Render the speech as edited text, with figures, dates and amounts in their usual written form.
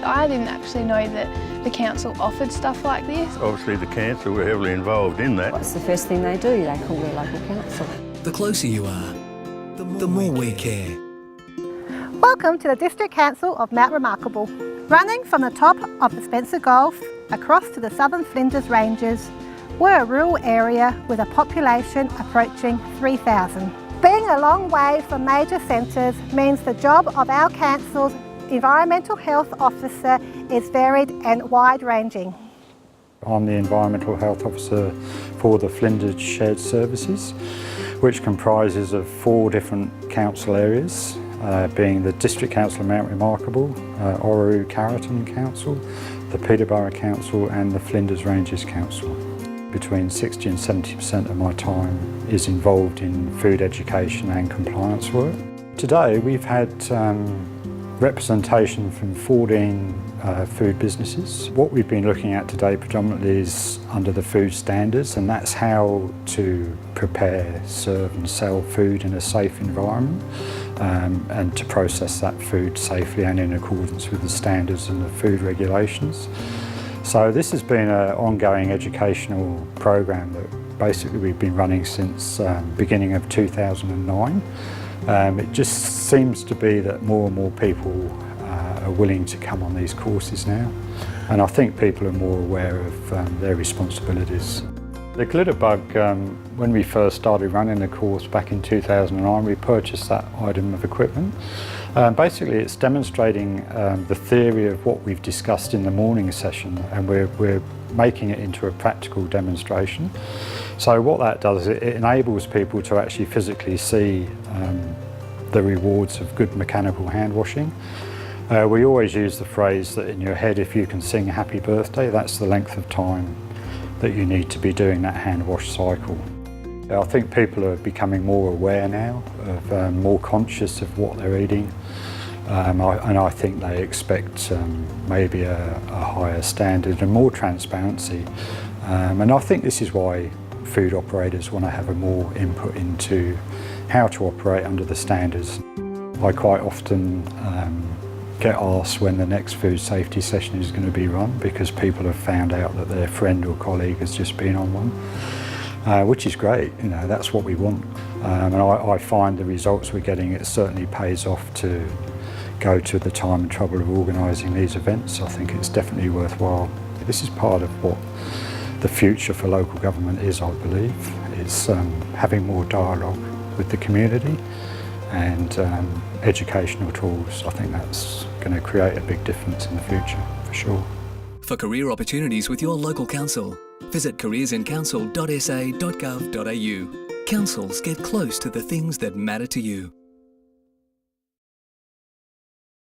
I didn't actually know that the council offered stuff like this. Obviously the council were heavily involved in that. What's the first thing they do? They call their local council. The closer you are, the more we care. Welcome to the District Council of Mount Remarkable. Running from the top of the Spencer Gulf across to the southern Flinders Ranges, we're a rural area with a population approaching 3,000. Being a long way from major centres means the job of our council's Environmental Health Officer is varied and wide-ranging. I'm the Environmental Health Officer for the Flinders Shared Services, which comprises of 4 different council areas, being the District Council of Mount Remarkable, Orroroo Carrollton Council, the Peterborough Council and the Flinders Ranges Council. Between 60 and 70% of my time is involved in food education and compliance work. Today we've had representation from 14 food businesses. What we've been looking at today predominantly is under the food standards, and that's how to prepare, serve and sell food in a safe environment and to process that food safely and in accordance with the standards and the food regulations. So this has been an ongoing educational program that basically we've been running since beginning of 2009. It just seems to be that more and more people are willing to come on these courses now, and I think people are more aware of their responsibilities. The glitter bug, when we first started running the course back in 2009, we purchased that item of equipment. Basically it's demonstrating the theory of what we've discussed in the morning session, and we're making it into a practical demonstration. So what that does, it enables people to actually physically see the rewards of good mechanical hand washing. We always use the phrase that in your head, if you can sing happy birthday, that's the length of time that you need to be doing that hand wash cycle. I think people are becoming more aware now, of more conscious of what they're eating, and I think they expect maybe a higher standard and more transparency. And I think this is why food operators want to have a more input into how to operate under the standards. I quite often get asked when the next food safety session is going to be run, because people have found out that their friend or colleague has just been on one, which is great. You know, that's what we want. And I find the results we're getting, it certainly pays off to go to the time and trouble of organising these events. I think it's definitely worthwhile. This is part of what the future for local government is, I believe. It's having more dialogue with the community and educational tools. I think that's going to create a big difference in the future, for sure. For career opportunities with your local council, visit careersincouncil.sa.gov.au. Councils get close to the things that matter to you.